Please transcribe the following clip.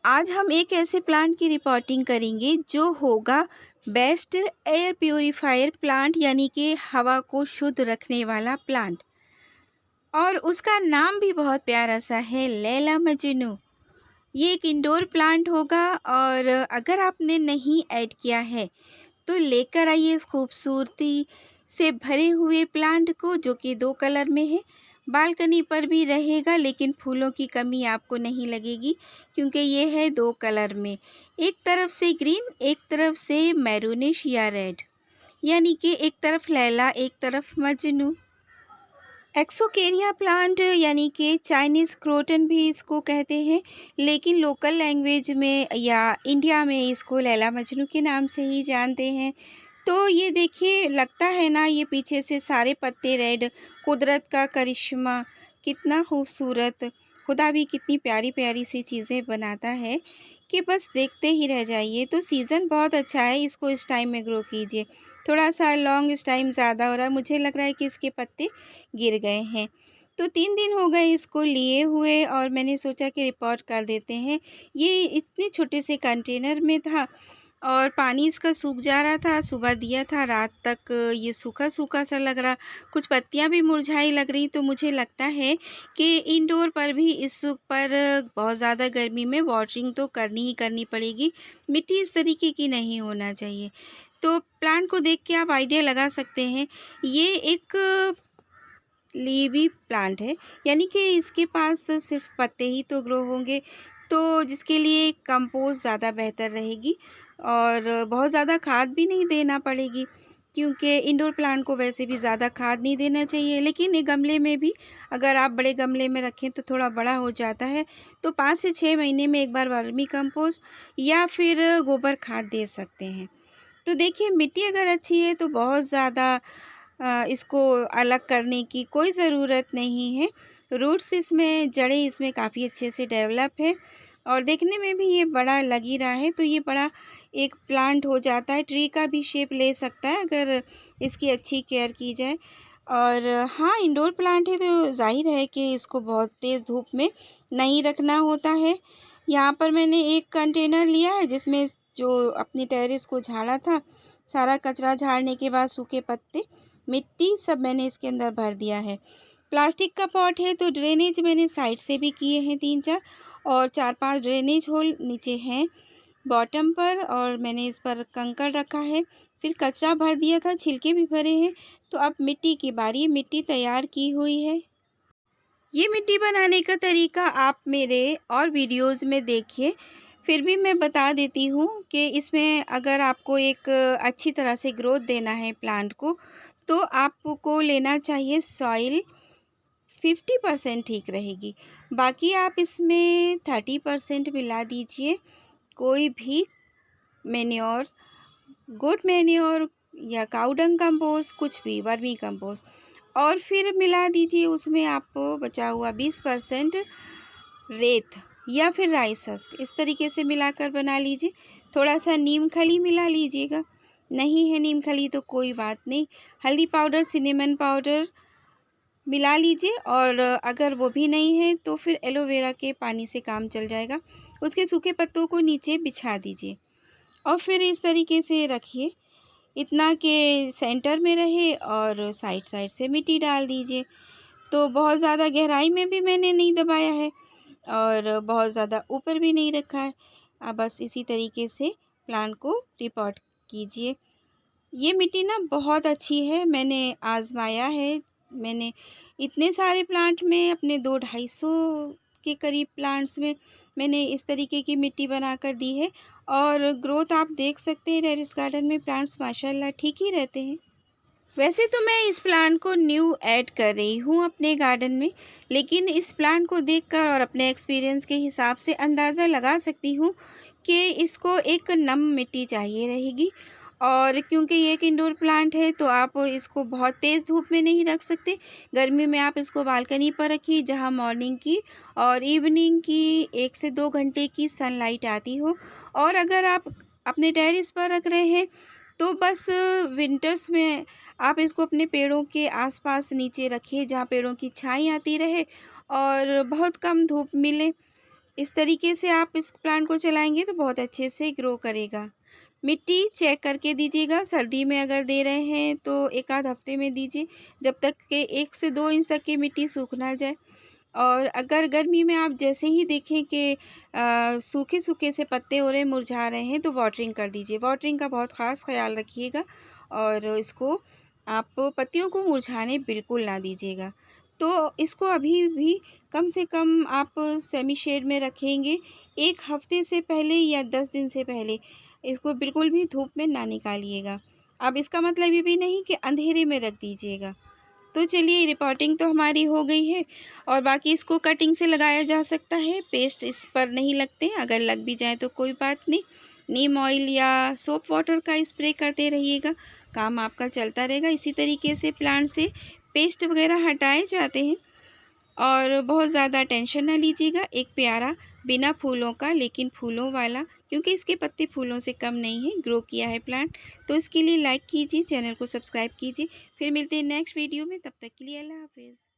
आज हम एक ऐसे प्लांट की रिपोर्टिंग करेंगे जो होगा बेस्ट एयर प्यूरीफायर प्लांट, यानी कि हवा को शुद्ध रखने वाला प्लांट। और उसका नाम भी बहुत प्यारा सा है, लैला मजनू। ये एक इंडोर प्लांट होगा और अगर आपने नहीं ऐड किया है तो लेकर आइए इस खूबसूरती से भरे हुए प्लांट को, जो कि 2 कलर में है। बालकनी पर भी रहेगा लेकिन फूलों की कमी आपको नहीं लगेगी, क्योंकि ये है 2 कलर में। एक तरफ से ग्रीन, एक तरफ से मैरूनिश या रेड, यानी कि एक तरफ लैला, एक तरफ मजनू। एक्सोकेरिया प्लांट यानी कि चाइनीज़ क्रोटन भी इसको कहते हैं, लेकिन लोकल लैंग्वेज में या इंडिया में इसको लैला मजनू के नाम से ही जानते हैं। तो ये देखिए, लगता है ना, ये पीछे से सारे पत्ते रेड, कुदरत का करिश्मा, कितना खूबसूरत। खुदा भी कितनी प्यारी प्यारी सी चीज़ें बनाता है कि बस देखते ही रह जाइए। तो सीज़न बहुत अच्छा है, इसको इस टाइम में ग्रो कीजिए। थोड़ा सा लॉन्ग इस टाइम ज़्यादा हो रहा है, मुझे लग रहा है कि इसके पत्ते गिर गए हैं। तो 3 दिन हो गए इसको लिए हुए और मैंने सोचा कि रिपोर्ट कर देते हैं। ये इतने छोटे से कंटेनर में था और पानी इसका सूख जा रहा था। सुबह दिया था, रात तक ये सूखा-सूखा सा लग रहा, कुछ पत्तियाँ भी मुरझाई लग रही। तो मुझे लगता है कि इंडोर पर भी इस पर बहुत ज़्यादा गर्मी में वाटरिंग तो करनी ही करनी पड़ेगी। मिट्टी इस तरीके की नहीं होना चाहिए। तो प्लांट को देख के आप आइडिया लगा सकते हैं, ये एक लीवी प्लांट है, यानी कि इसके पास सिर्फ पत्ते ही तो ग्रो होंगे, तो जिसके लिए कंपोस्ट ज़्यादा बेहतर रहेगी और बहुत ज़्यादा खाद भी नहीं देना पड़ेगी, क्योंकि इंडोर प्लांट को वैसे भी ज़्यादा खाद नहीं देना चाहिए। लेकिन एक गमले में भी, अगर आप बड़े गमले में रखें तो थोड़ा बड़ा हो जाता है, तो 5 से 6 महीने में एक बार वर्मी कंपोस्ट या फिर गोबर खाद दे सकते हैं। तो देखिए, मिट्टी अगर अच्छी है तो बहुत ज़्यादा इसको अलग करने की कोई ज़रूरत नहीं है। रूट्स इसमें, जड़ें इसमें काफ़ी अच्छे से डेवलप है और देखने में भी ये बड़ा लग ही रहा है, तो ये बड़ा एक प्लांट हो जाता है, ट्री का भी शेप ले सकता है अगर इसकी अच्छी केयर की जाए। और हाँ, इंडोर प्लांट है तो ज़ाहिर है कि इसको बहुत तेज़ धूप में नहीं रखना होता है। यहाँ पर मैंने एक कंटेनर लिया है जिसमें जो अपनी टेरेस को झाड़ा था, सारा कचरा झाड़ने के बाद सूखे पत्ते, मिट्टी सब मैंने इसके अंदर भर दिया है। प्लास्टिक का पॉट है तो ड्रेनेज मैंने साइड से भी किए हैं 3-4, और 4-5 ड्रेनेज होल नीचे हैं बॉटम पर, और मैंने इस पर कंकड़ रखा है। फिर कचरा भर दिया था, छिलके भी भरे हैं। तो अब मिट्टी की बारी, मिट्टी तैयार की हुई है। ये मिट्टी बनाने का तरीका आप मेरे और वीडियोज़ में देखिए। फिर भी मैं बता देती हूँ कि इसमें अगर आपको एक अच्छी तरह से ग्रोथ देना है प्लांट को, तो आपको लेना चाहिए सॉइल। 50% ठीक रहेगी, बाकी आप इसमें 30% मिला दीजिए कोई भी मैन्योर, गुड मैन्योर या काऊ डंग कंपोस्ट, कुछ भी वर्मी कंपोस्ट। और फिर मिला दीजिए उसमें आपको बचा हुआ 20% रेत या फिर राइस हस्क, इस तरीके से मिलाकर बना लीजिए। थोड़ा सा नीम खली मिला लीजिएगा, नहीं है नीम खली तो कोई बात नहीं, हल्दी पाउडर, सिनेमन पाउडर मिला लीजिए। और अगर वो भी नहीं है तो फिर एलोवेरा के पानी से काम चल जाएगा। उसके सूखे पत्तों को नीचे बिछा दीजिए और फिर इस तरीके से रखिए, इतना कि सेंटर में रहे, और साइड साइड से मिट्टी डाल दीजिए। तो बहुत ज़्यादा गहराई में भी मैंने नहीं दबाया है और बहुत ज़्यादा ऊपर भी नहीं रखा है। बस इसी तरीके से प्लांट को रिपोर्ट कीजिए। ये मिट्टी ना बहुत अच्छी है, मैंने आज़माया है। मैंने इतने सारे प्लांट में, अपने 200-250 के करीब प्लांट्स में मैंने इस तरीके की मिट्टी बनाकर दी है और ग्रोथ आप देख सकते हैं। टेरेस गार्डन में प्लांट्स माशाल्लाह ठीक ही रहते हैं। वैसे तो मैं इस प्लांट को न्यू ऐड कर रही हूँ अपने गार्डन में, लेकिन इस प्लांट को देखकर और अपने एक्सपीरियंस के हिसाब से अंदाज़ा लगा सकती हूँ कि इसको एक नम मिट्टी चाहिए रहेगी। और क्योंकि ये एक इंडोर प्लांट है तो आप इसको बहुत तेज़ धूप में नहीं रख सकते। गर्मी में आप इसको बालकनी पर रखिए, जहाँ मॉर्निंग की और इवनिंग की 1 से 2 घंटे की सनलाइट आती हो। और अगर आप अपने टेरेस पर रख रहे हैं तो बस विंटर्स में आप इसको अपने पेड़ों के आसपास नीचे रखिए, जहाँ पेड़ों की छाँव आती रहे और बहुत कम धूप मिले। इस तरीके से आप इस प्लांट को चलाएँगे तो बहुत अच्छे से ग्रो करेगा। मिट्टी चेक करके दीजिएगा, सर्दी में अगर दे रहे हैं तो 1 आध हफ्ते में दीजिए, जब तक के 1 से 2 इंच तक की मिट्टी सूख ना जाए। और अगर गर्मी में आप जैसे ही देखें कि सूखे-सूखे से पत्ते हो रहे हैं, मुरझा रहे हैं, तो वाटरिंग कर दीजिए। वाटरिंग का बहुत ख़ास ख़्याल रखिएगा और इसको आप पत्तियों को मुरझाने बिल्कुल ना दीजिएगा। तो इसको अभी भी कम से कम आप सेमी शेड में रखेंगे 1 हफ़्ते से पहले या 10 दिन से पहले। इसको बिल्कुल भी धूप में ना निकालिएगा। अब इसका मतलब ये भी नहीं कि अंधेरे में रख दीजिएगा। तो चलिए रिपोर्टिंग तो हमारी हो गई है और बाकी इसको कटिंग से लगाया जा सकता है, पेस्ट इस पर नहीं लगते, अगर लग भी जाए तो कोई बात नहीं। नीम ऑयल या सोप वाटर का स्प्रे करते रहिएगा, काम आपका चलता रहेगा। इसी तरीके से प्लांट से पेस्ट वगैरह हटाए जाते हैं और बहुत ज़्यादा टेंशन ना लीजिएगा। एक प्यारा बिना फूलों का लेकिन फूलों वाला, क्योंकि इसके पत्ते फूलों से कम नहीं हैं, ग्रो किया है प्लांट। तो इसके लिए लाइक कीजिए, चैनल को सब्सक्राइब कीजिए। फिर मिलते हैं नेक्स्ट वीडियो में, तब तक के लिए अल्लाह हाफ़िज़।